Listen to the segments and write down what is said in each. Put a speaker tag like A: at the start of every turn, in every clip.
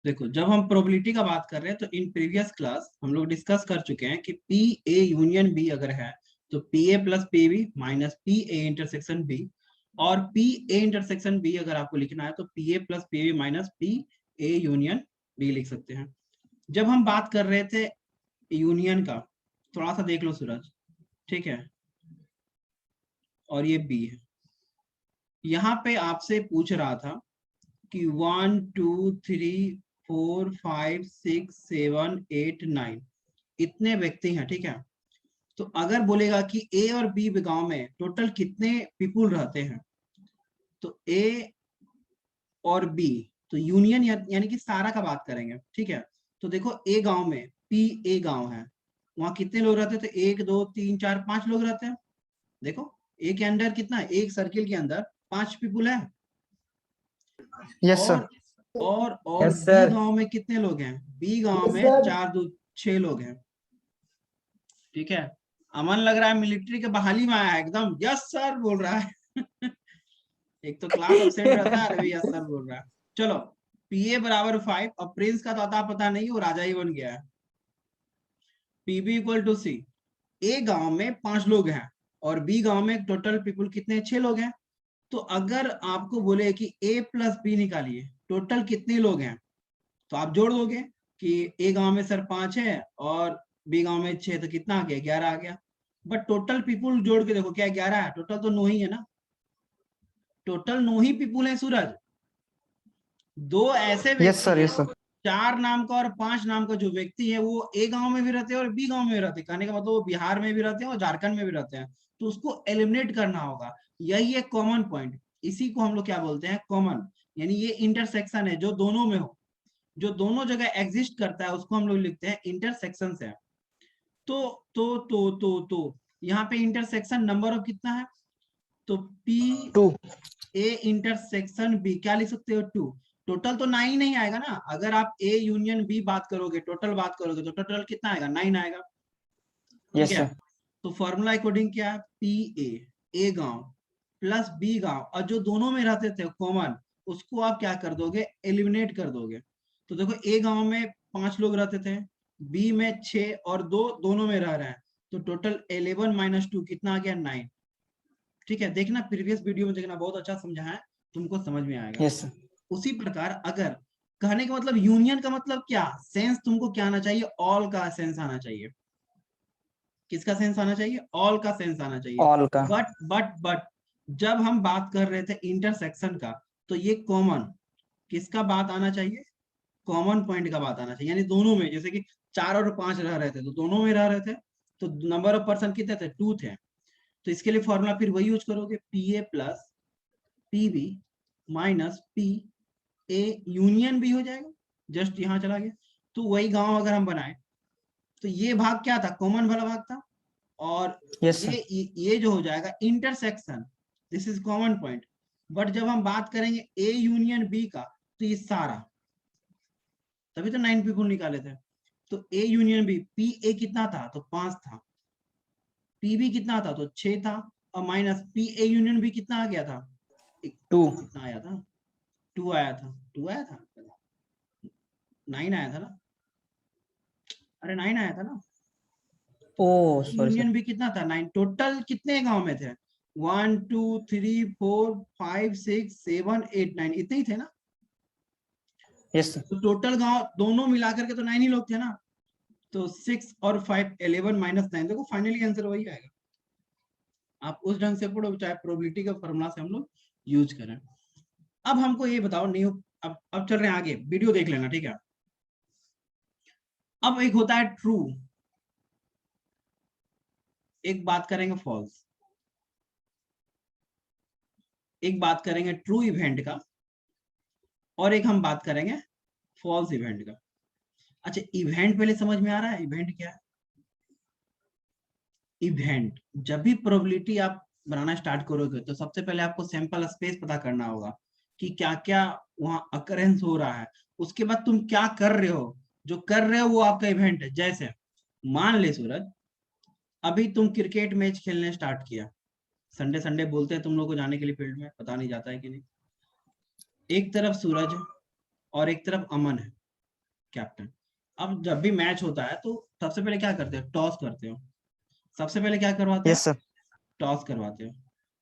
A: देखो, जब हम प्रोबेबिलिटी का बात कर रहे हैं तो इन प्रीवियस क्लास हम लोग डिस्कस कर चुके हैं कि पी ए यूनियन बी अगर है तो P A plus P B minus P A intersection B, और पी ए इंटरसेक्शन बी अगर आपको लिखना है तो P A plus P B minus P A union B लिख सकते हैं। जब हम बात कर रहे थे यूनियन का, थोड़ा सा देख लो सूरज, ठीक है, और ये बी है। यहाँ पे आपसे पूछ रहा था कि 1 2 3 4 5 6 7 8 9 इतने व्यक्ति हैं, ठीक है। तो अगर बोलेगा कि ए और बी गांव में टोटल कितने पीपुल रहते हैं, तो ए और बी, तो यूनियन यानी कि सारा का बात करेंगे, ठीक है। तो देखो ए गांव में, पी ए गांव है, वहां कितने लोग रहते थे? 1 2 3 4 5 लोग रहते हैं। देखो ए के अंदर कितना है, एक सर्किल के अंदर 5 पीपुल है।
B: Yes sir.
A: और
B: यस
A: बी
B: सर।
A: गांव में कितने लोग हैं? बी गांव
B: यस
A: में
B: सर।
A: 4 2 6 लोग हैं, ठीक है। अमन लग रहा है मिलिट्री के बहाली में आया है, एकदम यस सर बोल रहा है। एक तो क्लास अब्सेंट रहता है, अरे यस सर बोल रहा है। चलो, पी ए बराबर 5, अब प्रिंस का तो अता पता नहीं, वो राजा ही बन गया है। पीबी इक्वल टू सी, ए गांव में 5 लोग हैं और बी गांव में टोटल पीपुल कितने? 6 लोग हैं। तो अगर आपको बोले कि ए प्लस बी निकालिए, टोटल कितने लोग हैं, तो आप जोड़ दोगे कि ए गांव में सर 5 है और बी गांव में 6, तो कितना आ गया? 11 आ गया। बट टोटल पीपुल जोड़ के देखो, क्या 11 है? टोटल तो 9 ही है ना, टोटल 9 ही पीपुल है सूरज। दो ऐसे
B: यस
A: व्यक्ति
B: सर।
A: हैं,
B: यस सर।
A: 4 नाम का और 5 नाम का जो व्यक्ति है, वो ए गांव में भी रहते हैं और बी गांव में भी रहते हैं। कहने का मतलब वो बिहार में भी रहते हैं और झारखंड में भी रहते हैं, तो उसको एलिमिनेट करना होगा। यही है कॉमन पॉइंट, इसी को हम लोग क्या बोलते हैं? कॉमन। यानी ये इंटरसेक्शन है जो दोनों में हो, जो दोनों जगह एग्जिस्ट करता है, उसको हम लोग लिखते हैं इंटरसेक्शन है। तो यहाँ पे इंटरसेक्शन नंबर ऑफ कितना है? तो पी
B: 2।
A: ए इंटरसेक्शन बी क्या लिख सकते हो? 2। टोटल तो 9 नहीं आएगा ना, अगर आप ए यूनियन बी बात करोगे, टोटल बात करोगे, तो टोटल कितना आएगा? 9 आएगा, ठीक
B: यस
A: है।
B: सर।
A: तो फॉर्मूला अकॉर्डिंग क्या है? पी ए गांव प्लस बी गांव, और जो दोनों में रहते थे कॉमन, उसको आप क्या कर दोगे? एलिमिनेट कर दोगे। तो देखो ए गांव में 5 लोग रहते थे, बी में 6 और 2 दोनों में रह रहे हैं, तो टोटल 11 माइनस 2 कितना आ गया? 9, ठीक है। देखना प्रीवियस वीडियो में, देखना बहुत अच्छा समझा है, तुमको समझ में आएगा।
B: Yes sir.
A: उसी प्रकार अगर कहने का मतलब यूनियन का मतलब क्या सेंस तुमको क्या आना चाहिए? ऑल का सेंस आना चाहिए। किसका सेंस आना चाहिए? ऑल का सेंस आना चाहिए।
B: ऑल का।
A: बट जब हम बात कर रहे थे इंटरसेक्शन का, तो ये कॉमन किसका बात आना चाहिए? कॉमन पॉइंट का बात आना चाहिए। यानी दोनों में, जैसे कि 4 और 5 रह रहे थे, तो दोनों में रह रहे थे, तो नंबर ऑफ पर्सन कितने थे? 2 थे। तो इसके लिए फॉर्मूला फिर वही यूज करोगे, P A plus P B minus P A union B हो जाएगा, जस्ट यहां चला गया। तो वही गांव अगर हम बनाए, तो ये भाग क्या था? कॉमन वाला भाग था, और
B: यस सर।
A: ये जो हो जाएगा intersection, this is common point. But जब हम बात करेंगे ए यूनियन बी का, तो ये सारा, तभी तो 9 पीपुल निकाले थे। तो A union B, P A कितना था? तो 5 था। पी बी कितना था? तो 6 था। और minus P A union B कितना आ गया था?
B: 2।
A: कितना आया था? 2 आया था। 2 आया था, 9 आया था ना? अरे 9 आया था ना।
B: ओ सॉरी सर।
A: यूनियन भी कितना था? 9। टोटल कितने गांव में थे? 1 2 3 4 5 6 7 8 9, इतने ही थे ना।
B: Yes sir.
A: तो टोटल गांव दोनों मिलाकर के तो 9 ही लोग थे ना। तो 6 और 5 11 माइनस 9, देखो फाइनली आंसर वही आएगा। आप उस ढंग से पढ़ो, चाहे प्रोबेबिलिटी का फॉर्मूला से हम लोग यूज करें। अब हमको ये बताओ, नहीं अब चल रहे हैं आगे, वीडियो देख लेना, ठीक है। अब एक होता है ट्रू, एक बात करेंगे फॉल्स, एक बात करेंगे ट्रू इवेंट का, और एक हम बात करेंगे फॉल्स इवेंट का। अच्छा, इवेंट पहले समझ में आ रहा है? इवेंट क्या है? इवेंट, जब भी प्रोबेबिलिटी आप बनाना स्टार्ट करोगे, तो सबसे पहले आपको सैंपल स्पेस पता करना होगा कि क्या क्या वहां अकरेंस हो रहा है। उसके बाद तुम क्या कर रहे हो, जो कर रहे हो वो आपका इवेंट है। जैसे मान ले सूरज, अभी तुम क्रिकेट मैच खेलने स्टार्ट किया, संडे संडे बोलते हैं तुम लोग को जाने के लिए फील्ड में, पता नहीं जाता है कि नहीं। एक तरफ सूरज है और एक तरफ अमन है, कैप्टन। अब जब भी मैच होता है तो सबसे पहले क्या करते हैं, टॉस करते हो। सबसे पहले क्या करवाते
B: यस
A: हैं,
B: सर।
A: टॉस करवाते हो।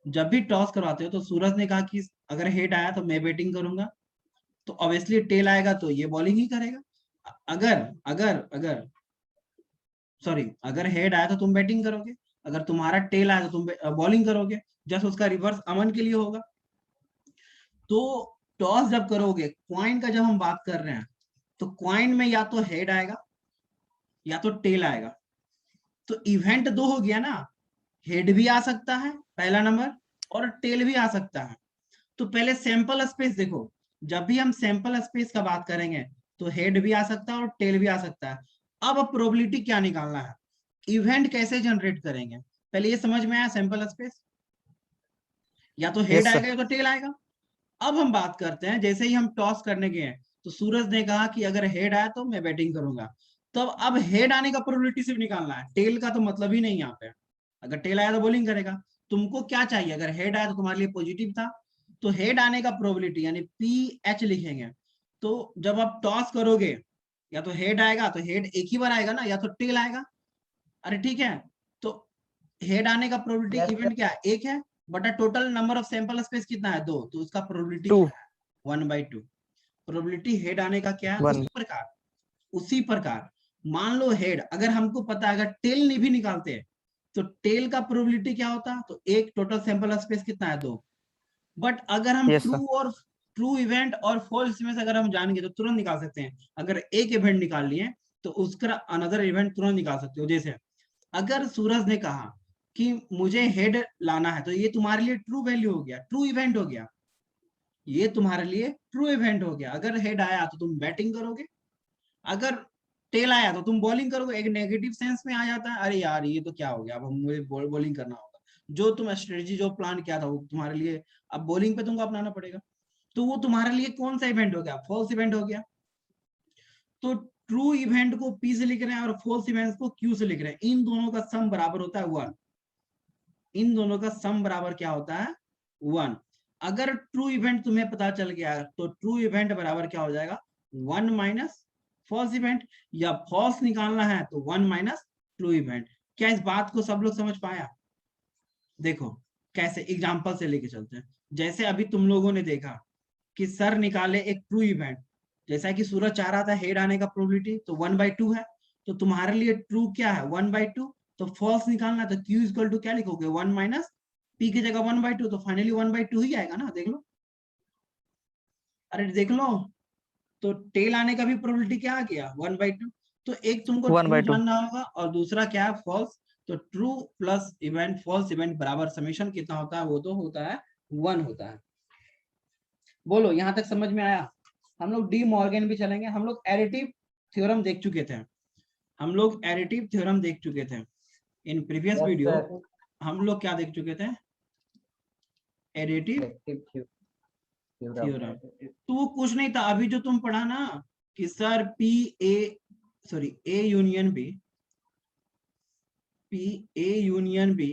A: जब भी टॉस करवाते हो तो सूरज ने कहा कि अगर हेड आया तो मैं बैटिंग करूंगा, तो ऑब्वियसली टेल आएगा तो ये बॉलिंग ही करेगा। अगर अगर अगर सॉरी, अगर हेड आया तो तुम बैटिंग करोगे, अगर तुम्हारा टेल आया तो तुम बॉलिंग करोगे। जस्ट उसका रिवर्स अमन के लिए होगा। तो टॉस जब करोगे, क्वाइन का जब हम बात कर रहे हैं, तो क्वाइन में या तो हेड आएगा या तो टेल आएगा। तो इवेंट दो हो गया ना, हेड भी आ सकता है पहला नंबर, और टेल भी आ सकता है। तो पहले सैंपल स्पेस देखो, जब भी हम सैंपल स्पेस का बात करेंगे तो हेड भी आ सकता है और टेल भी आ सकता है। अब प्रोबेबिलिटी क्या निकालना है, इवेंट कैसे जनरेट करेंगे, पहले ये समझ में आया। सैंपल स्पेस या तो हेड
B: यस
A: आएगा
B: सर।
A: या तो टेल आएगा। अब हम बात करते हैं, जैसे ही हम टॉस करने गए हैं तो सूरज ने कहा कि अगर हेड आया तो मैं बैटिंग करूंगा। तो अब हेड आने का प्रोबेबिलिटी सिर्फ निकालना है, टेल का तो मतलब ही नहीं यहाँ पे। अगर टेल आया तो बॉलिंग करेगा। तुमको क्या चाहिए, अगर हेड आया तो तुम्हारे लिए पॉजिटिव था, तो हेड आने का प्रोबेबिलिटी यानी पी एच लिखेंगे। तो जब आप टॉस करोगे, या तो हेड आएगा तो हेड एक ही बार आएगा ना, या तो टेल आएगा। अरे ठीक है, तो हेड आने का प्रोबेबिलिटी इवेंट क्या है, एक है, बटा total number of sample space कितना है, दो, तो उसका प्रोबेबिलिटी
B: टू।
A: क्या है, 1/2। प्रोबेबिलिटी हेड आने का क्या है,
B: वन।
A: उसी प्रकार मान लो हेड, अगर हमको पता है अगर टेल नहीं भी निकालते हैं तो टेल का प्रोबेबिलिटी क्या होता, तो एक, टोटल सैंपल स्पेस कितना है, दो। बट अगर हम
B: यस सर।
A: ट्रू इवेंट और फॉल्स में से अगर हम जानेंगे तो तुरंत निकाल सकते हैं। अगर एक इवेंट निकाल लिए तो उसका अनदर इवेंट तुरंत निकाल सकते हो। जैसे अगर सूरज ने कहा कि मुझे हेड लाना है, तो ये तुम्हारे लिए ट्रू वैल्यू हो गया, ट्रू इवेंट हो गया, ये तुम्हारे लिए ट्रू इवेंट हो गया। अगर हेड आया तो तुम बैटिंग करोगे, अगर टेल आया तो तुम बॉलिंग करोगे। एक नेगेटिव सेंस में आ जाता है, अरे यार ये तो क्या हो गया, अब मुझे बॉलिंग करना होगा। जो तुम स्ट्रेटजी जो प्लान किया था वो तुम्हारे लिए अब बॉलिंग पे तुमको अपनाना पड़ेगा। तो वो तुम्हारे लिए कौन सा इवेंट हो गया, फॉल्स इवेंट हो गया। तो ट्रू इवेंट को पी से लिख रहे हैं और फॉल्स इवेंट को क्यू से लिख रहे हैं, इन दोनों का सम बराबर होता है 1। इन दोनों का सम बराबर क्या होता है, 1। अगर ट्रू इवेंट तुम्हें पता चल गया तो ट्रू इवेंट बराबर क्या हो जाएगा, 1 माइनस फॉल्स इवेंट, या फॉल्स निकालना है तो 1 माइनस ट्रू इवेंट। क्या इस बात को सब लोग समझ पाया? देखो कैसे एग्जांपल से लेके चलते हैं। जैसे अभी तुम लोगों ने देखा कि सर निकाले एक ट्रू इवेंट, जैसा कि सूरज चाह रहा था हेड आने का प्रोबेबिलिटी तो 1/2 है। तो तुम्हारे लिए ट्रू क्या है, 1/2। तो फॉल्स निकालना तो Q इक्वल टू क्या लिखोगे, 1 माइनस पी की जगह 1/2, तो फाइनली 1/2 ही आएगा ना, देख लो। अरे देख लो, तो टेल आने का भी प्रोबेबिलिटी क्या आ गया, 1/2। तो एक तुमको
B: वन
A: ट्रू
B: बाई टू।
A: जानना होगा और दूसरा क्या है, फॉल्स। तो true plus event false event बराबर समेशन कितना होता है, वो तो होता है 1 होता है। बोलो यहाँ तक समझ में आया? हम लोग डी मॉर्गन भी चलेंगे, हम लोग एडिटिव थ्योरम देख चुके थे, हम लोग एडिटिव थ्योरम देख चुके थे इन प्रीवियस वीडियो। हम लोग क्या देख चुके थे, एडिटिव थ्योरम। तो वो कुछ नहीं था, अभी जो तुम पढ़ा ना कि sir A union B, P A union B.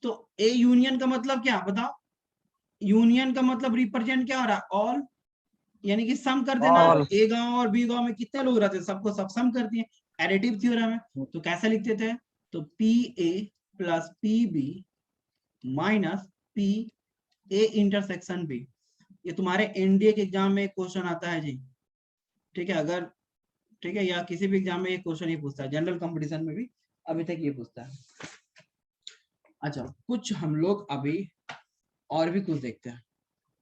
A: तो ए यूनियन का मतलब क्या बताओ, यूनियन का मतलब रिप्रेजेंट क्या हो रहा है, ऑल, यानी कि सम कर देना।
B: ऑल।
A: ए गांव और बी गांव में कितने लोग रहते हैं, सबको सब सम कर दिए। एडिटिव थ्योरम है तो कैसे लिखते थे, तो P A plus P B minus P A intersection B. ये तुम्हारे एनडीए के एग्जाम में क्वेश्चन आता है जी, ठीक है। अगर ठीक है, या किसी भी एग्जाम में ये क्वेश्चन ही पूछता है, जनरल कंपटीशन में भी अभी तक ये पूछता है। अच्छा, कुछ हम लोग अभी और भी कुछ देखते हैं,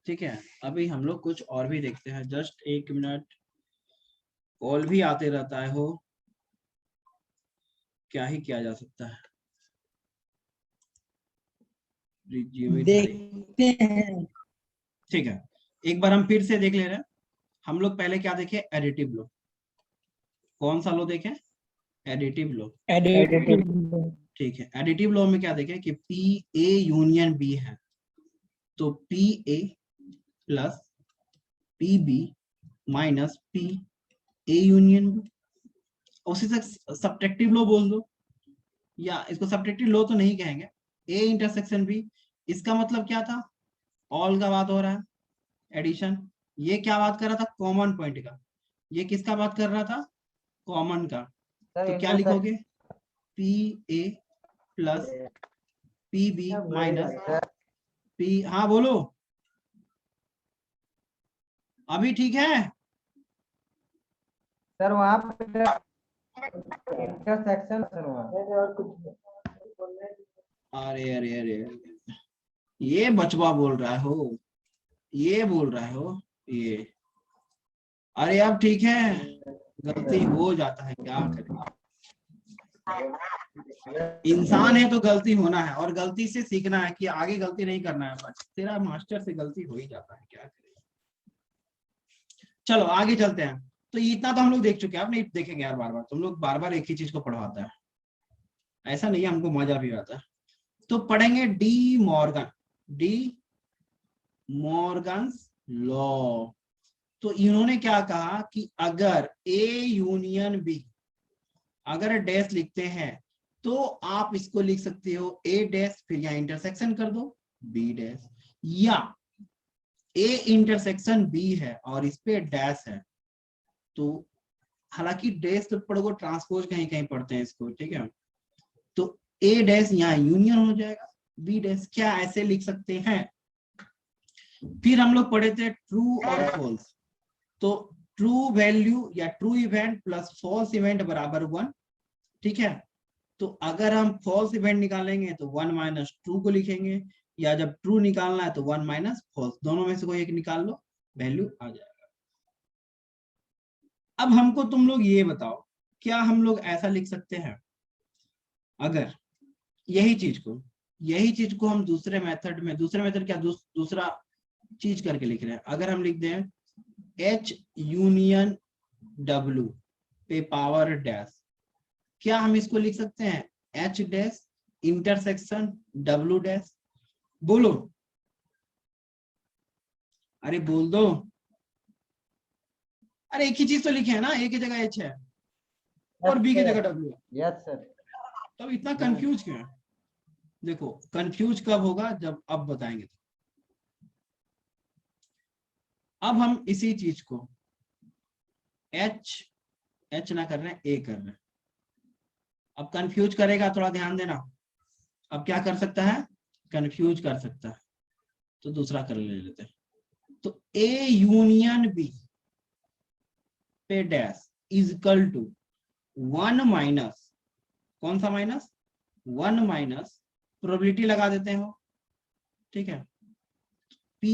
A: ठीक है। अभी हम लोग कुछ और भी देखते हैं, जस्ट 1 मिनट। कॉल भी आते रहता है, हो क्या ही किया जा सकता है।
B: देखते हैं।
A: ठीक है, एक बार हम फिर से देख ले रहे हैं। हम लोग पहले क्या देखे, एडिटिव लो। कौन सा लो देखे, एडिटिव लो।
B: एडिटिव।
A: ठीक है, एडिटिव लॉ में क्या देखें कि पी ए यूनियन बी है, तो P A plus P B minus P A union B. उसी से सब्ट्रैक्टिव लॉ बोल दो, या इसको सब्ट्रैक्टिव लॉ तो नहीं कहेंगे, ए इंटरसेक्शन बी। इसका मतलब क्या था, ऑल का बात हो रहा है, एडिशन। ये क्या बात कर रहा था, कॉमन पॉइंट का। ये किसका बात कर रहा था? कॉमन का।
C: सर
A: तो क्या लिखोगे? P A plus P B minus P, हाँ बोलो, अभी ठीक है?
C: सर वहाँ पे इंटरसेक्शन सर वहाँ।
A: अरे अरे अरे अरे, ये बचवा बोल रहा हो, ये बोल रहा हो ये। अरे अब ठीक है, गलती हो जाता है, क्या करें, इंसान है तो गलती होना है, और गलती से सीखना है कि आगे गलती नहीं करना है। बस तेरा मास्टर से गलती हो ही जाता है, क्या करें। चलो आगे चलते हैं। तो इतना तो हम लोग देख चुके हैं, अब नहीं देखेंगे यार बार बार, तुम लोग बार बार एक ही चीज को पढ़वाता है, ऐसा नहीं है, हमको मजा भी आता है। तो पढ़ेंगे De Morgan, D Morgan's law. तो इन्होंने क्या कहा कि अगर ए यूनियन बी, अगर डैश लिखते हैं तो आप इसको लिख सकते हो ए डैश, फिर यहाँ इंटरसेक्शन कर दो बी डैश, या ए इंटरसेक्शन बी है और इस पे डैश है। तो हालांकि डैश तो पढ़ोगे, ट्रांसपोज कहीं कहीं पढ़ते हैं इसको, ठीक है। तो ए डैश यहाँ यूनियन हो जाएगा, बी डैश, क्या ऐसे लिख सकते हैं। फिर हम लोग पढ़े थे ट्रू और फॉल्स। तो ट्रू वैल्यू या true event plus false event बराबर 1, ठीक है। तो अगर हम फॉल्स इवेंट निकालेंगे तो 1 माइनस ट्रू को लिखेंगे, या जब ट्रू निकालना है तो 1 माइनस फॉल्स, दोनों में से कोई एक निकाल लो, वैल्यू आ जाएगा। अब हमको तुम लोग ये बताओ, क्या हम लोग ऐसा लिख सकते हैं, अगर यही चीज को हम दूसरे मेथड में, दूसरे मेथड क्या, दूसरा चीज करके लिख रहे हैं। अगर हम लिख दें H यूनियन W पे पावर डैश, क्या हम इसको लिख सकते हैं H dash intersection W dash? बोलो, अरे बोल दो, अरे एक ही चीज तो लिखे है ना, A की जगह H है और B की जगह W है।
C: Yes sir.
A: तब इतना कंफ्यूज क्यों है? देखो कंफ्यूज कब होगा, जब अब बताएंगे। अब हम इसी चीज को H ना कर रहे हैं, A कर रहे हैं। अब कंफ्यूज करेगा, थोड़ा ध्यान देना। अब क्या कर सकता है, कंफ्यूज कर सकता है, तो दूसरा कर ले लेते हैं। तो A यूनियन B पे dash is equal to 1 minus, कौन सा माइनस, 1 माइनस प्रोबेबिलिटी लगा देते हैं वो, ठीक है, P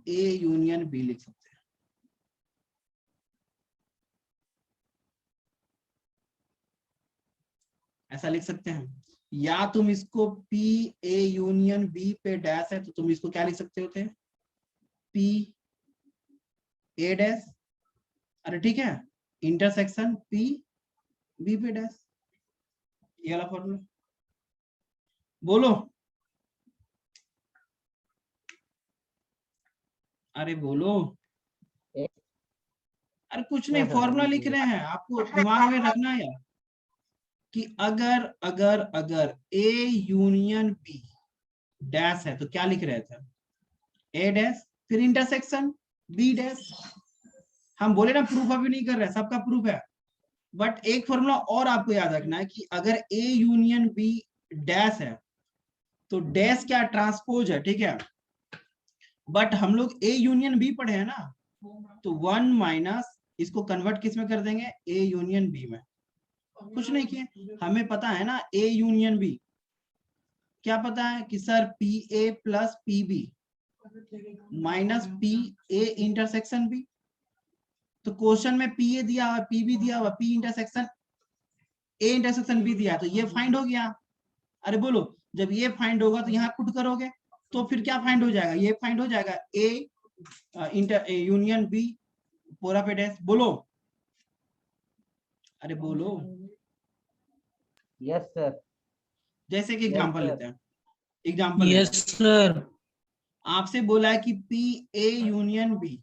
A: A यूनियन B लिख सकते हैं। ऐसा लिख सकते हैं, या तुम इसको P A यूनियन B पे डैश है तो तुम इसको क्या लिख सकते होते, P A डैश, अरे ठीक है, इंटरसेक्शन P B पे डैश, ये वाला फॉर्मूला। बोलो, अरे बोलो, अरे कुछ नहीं, फॉर्मूला लिख रहे हैं, आपको दिमाग में रखना है यार, कि अगर अगर अगर A यूनियन B डैश है तो क्या लिख रहे थे, A डैश फिर इंटरसेक्शन B डैश। हम बोले ना प्रूफ अभी नहीं कर रहे, सबका प्रूफ है, बट एक फॉर्मूला और आपको याद रखना है कि अगर A यूनियन B डैश है तो डैश क्या, ट्रांसपोज है, ठीक है। बट हम लोग A यूनियन B पढ़े हैं ना, तो 1 माइनस इसको कन्वर्ट किस में कर देंगे, A यूनियन B में। कुछ नहीं किए, हमें पता है ना A यूनियन B, क्या पता है कि sir PA plus PB minus PA intersection B। तो क्वेश्चन में PA दिया हुआ, PB दिया हुआ, P intersection A intersection B दिया, तो ये फाइंड हो गया। अरे बोलो, जब ये फाइंड होगा तो यहाँ पुट करोगे, तो फिर क्या फाइंड हो जाएगा, ये फाइंड हो जाएगा A इंटर यूनियन B पूरा पे डैश। बोलो, अरे बोलो,
C: यस सर।
A: जैसे कि एग्जांपल लेते हैं, एग्जांपल
B: यस सर।
A: आपसे बोला है कि PA यूनियन B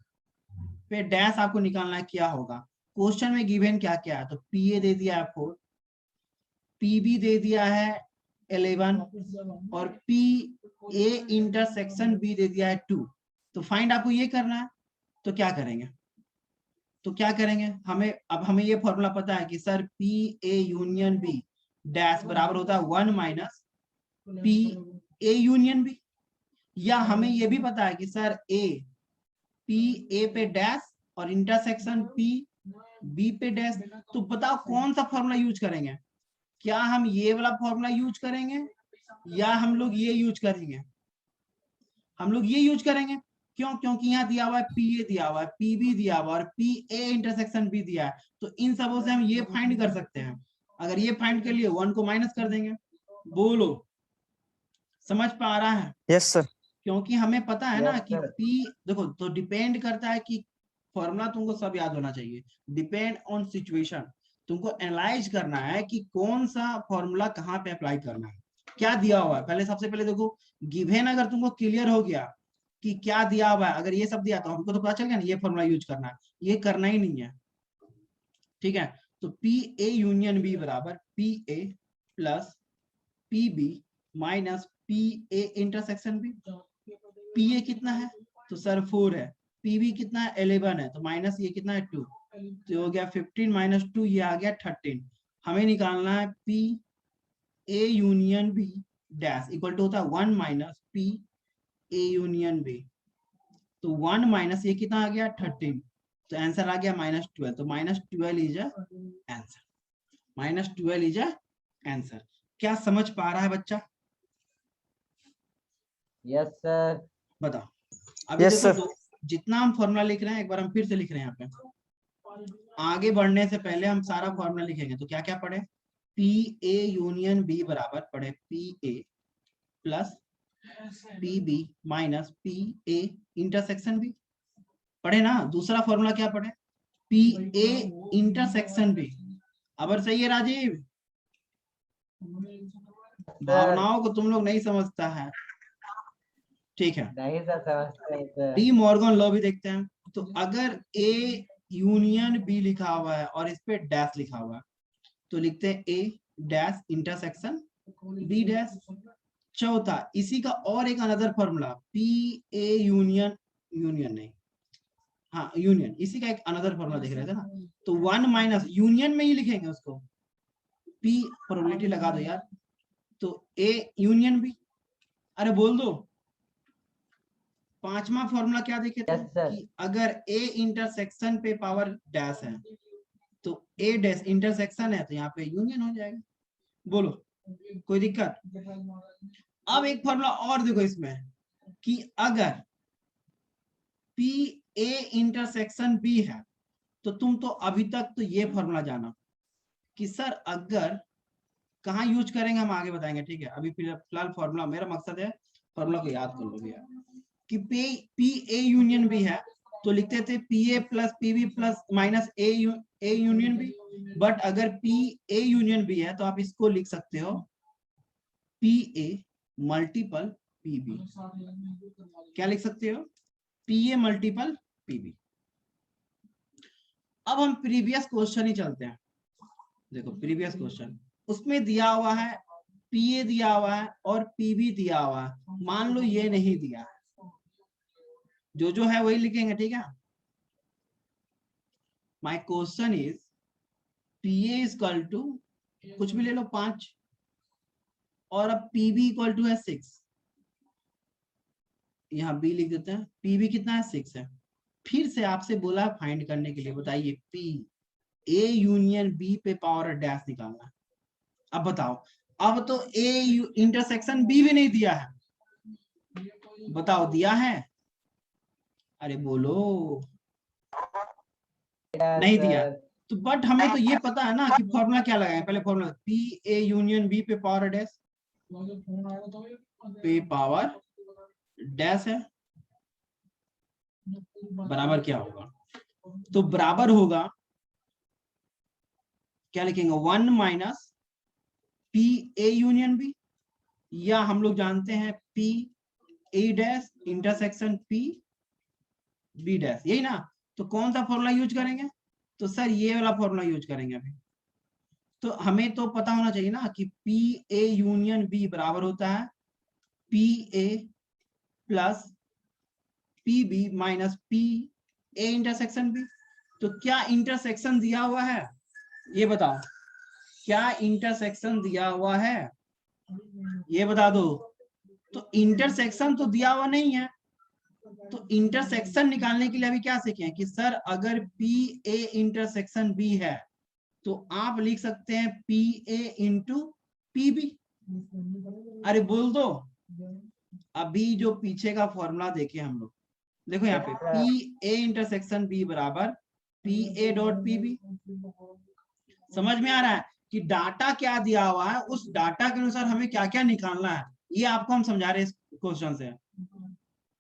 A: पे डैश आपको निकालना है, क्या होगा। क्वेश्चन में गिवन क्या क्या है, तो PA दे दिया है 4, PB दे दिया है 11 और PA इंटरसेक्शन B दे दिया है 2। तो फाइंड आपको ये करना है, तो क्या करेंगे, तो क्या करेंगे, हमें ये फॉर्मूला पता है कि sir P A union B dash बराबर होता है 1 minus P A union B, या हमें ये भी पता है कि सर ए पी ए पे डैश और इंटरसेक्शन पी बी पे डैश। तो बताओ कौन सा फॉर्मूला यूज करेंगे, क्या हम ये वाला फॉर्मूला यूज करेंगे या हम लोग ये यूज करेंगे, हम लोग ये यूज करेंगे। क्यों, क्योंकि यहाँ दिया हुआ है पी ए दिया हुआ है, पी बी दिया हुआ है और पी ए इंटरसेक्शन बी दिया है, तो इन सबों से हम ये फाइंड कर सकते हैं। अगर ये फाइंड कर लिए 1 को माइनस कर देंगे। बोलो समझ पा रहा है?
B: Yes sir.
A: क्योंकि हमें पता है ना
C: Yes,
A: कि
C: sir.
A: पी देखो तो डिपेंड करता है कि फॉर्मूला तुमको सब याद होना चाहिए, डिपेंड ऑन सिचुएशन। तुमको एनालाइज करना है कि कौन सा फॉर्मूला कहाँ पे अप्लाई करना है, क्या दिया हुआ है। पहले सबसे पहले देखो गिवन, अगर तुमको क्लियर हो गया कि क्या दिया हुआ है, अगर ये सब दिया तो हमको तो पता चल गया ना ये फॉर्मूला यूज करना है, ये करना ही नहीं है। ठीक है, तो पी ए यूनियन बी बराबर P A plus P B minus P A intersection B. P A कितना है, तो सर 4 है, पी बी कितना है 11 है, तो माइनस ये कितना है 2, तो हो गया 15 माइनस 2 ये आ गया 13। हमें निकालना है P A union B dash equal to होता है 1 minus P A union B, तो 1 माइनस ये कितना आ गया 13, तो आंसर आ गया -12, तो -12 इज आंसर, -12 इज आंसर। क्या समझ पा रहा है बच्चा?
C: Yes, sir.
A: बताओ। अभी
B: Yes,
A: देखो
B: sir.
A: तो जितना हम फॉर्मूला लिख रहे हैं एक बार हम फिर से लिख रहे हैं यहाँ पे। आगे बढ़ने से पहले हम सारा फॉर्मूला लिखेंगे, तो क्या क्या पढ़े, पी ए यूनियन बी बराबर पढ़े P A plus P B minus P A intersection B, पढ़े ना। दूसरा फॉर्मूला क्या पढ़े, पी ए इंटरसेक्शन बी। अब सही है राजीव, भावनाओं को तुम लोग नहीं समझता है, ठीक है।
C: नहीं सर, समझते हैं सर.
A: डी मॉर्गन लॉ भी देखते हैं। तो अगर ए यूनियन बी लिखा हुआ है और इस पे डैश लिखा हुआ है, तो लिखते हैं ए डैश इंटरसेक्शन बी डैश। चौथा, इसी का और एक another formula P A union, union नहीं, हाँ यूनियन, इसी का एक अनदर फॉर्मूला देख रहे थे ना, तो 1 माइनस यूनियन में ही लिखेंगे उसको, पी प्रोबेबिलिटी लगा दो यार, तो ए यूनियन बी। अरे बोल दो। पांचवा फॉर्मूला क्या देखे थे,
C: Yes, sir.
A: कि अगर ए इंटरसेक्शन पे पावर डैश है तो ए डैश इंटरसेक्शन है तो यहाँ पे यूनियन हो जाएगा। बोलो कोई दिक्कत? अब एक फॉर्मूला और देखो इसमें, कि अगर पी ए इंटरसेक्शन बी है, तो तुम तो अभी तक तो ये फॉर्मूला जाना कि सर अगर कहाँ यूज करेंगे हम आगे बताएंगे, ठीक है। अभी फिलहाल फॉर्मूला, मेरा मकसद है फॉर्मूला को याद कर लो भैया, कि पी ए यूनियन बी है तो लिखते थे P A plus P B plus minus A union B. But अगर पी ए यूनियन बी है तो आप इसको लिख सकते हो P A multiple P B. क्या लिख सकते हो, P A multiple P B. अब हम प्रीवियस क्वेश्चन ही चलते हैं। देखो प्रीवियस क्वेश्चन, उसमें दिया हुआ है पी ए दिया हुआ है और पी बी दिया हुआ है। मान लो ये नहीं दिया है, जो है वही लिखेंगे, ठीक है। My question is P A equal to कुछ भी ले लो 5 और अब पी बी इक्वल टू है 6, यहाँ बी लिख देते हैं, पी बी कितना है 6 है। फिर से आपसे बोला फाइंड करने के लिए, बताइए पी ए यूनियन बी पे पावर डैश निकालना है। अब बताओ, अब तो ए इंटरसेक्शन बी भी नहीं दिया है, बताओ दिया है? अरे बोलो,
C: Yes,
A: नहीं दिया।
C: sir.
A: तो बट हमें तो ये पता है ना कि फॉर्मूला क्या लगाए, पहले formula P A union B पे पावर डैश पे पावर डैश है, बराबर क्या होगा, तो बराबर होगा क्या लिखेंगे 1 minus P A union B, या हम लोग जानते हैं P A dash intersection P B dash, यही ना। तो कौन सा फॉर्मूला यूज करेंगे, तो सर ये वाला फॉर्मूला यूज करेंगे अभी। तो हमें तो पता होना चाहिए ना कि पी ए यूनियन बी बराबर होता है P A plus P B minus P A intersection B. तो क्या इंटरसेक्शन दिया हुआ है, ये बताओ, क्या इंटरसेक्शन दिया हुआ है, ये बता दो। तो इंटरसेक्शन तो दिया हुआ नहीं है, तो इंटरसेक्शन निकालने के लिए अभी क्या सीखे कि सर अगर पी ए इंटरसेक्शन बी है तो आप लिख सकते हैं P A into P B. अरे बोल दो, अभी जो पीछे का फॉर्मूला देखे हम लोग, देखो यहाँ पे पी ए इंटरसेक्शन बी बराबर P A dot P B. समझ में आ रहा है कि डाटा क्या दिया हुआ है, उस डाटा के अनुसार हमें क्या क्या निकालना है, ये आपको हम समझा रहे हैं इस क्वेश्चन से।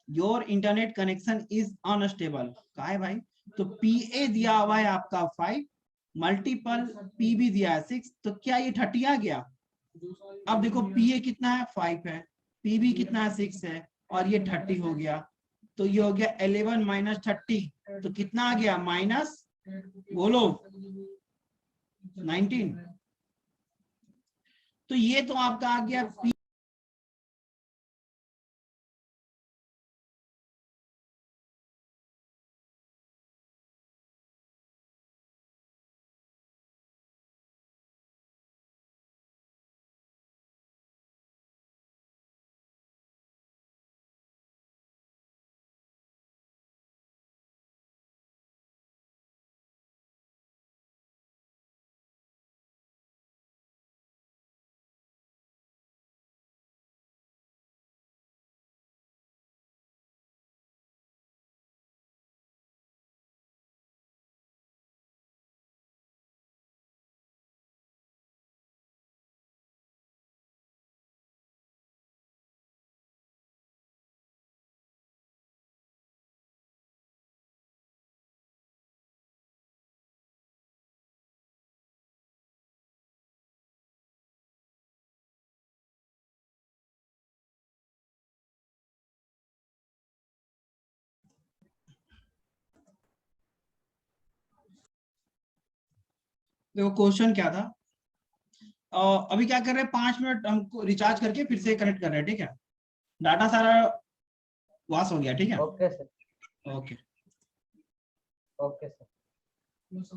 A: Your internet connection is unstable, का है भाई, तो पी ए दिया हुआ है आपका 5 मल्टीपल पी बी दिया है 6, तो क्या ये 30 आ गया। अब देखो पी ए कितना है 5 है, पी बी कितना है 6 है, और ये 30 हो गया, तो ये हो गया 11 माइनस 30, तो कितना आ गया माइनस, बोलो 19। तो ये तो आपका आ गया पी देखो क्वेश्चन क्या था, अभी क्या कर रहे हैं 5 मिनट हमको रिचार्ज करके फिर से कनेक्ट कर रहे हैं, ठीक है, डाटा सारा वॉश हो गया, ठीक है,
C: okay sir,
A: okay.
C: Okay sir.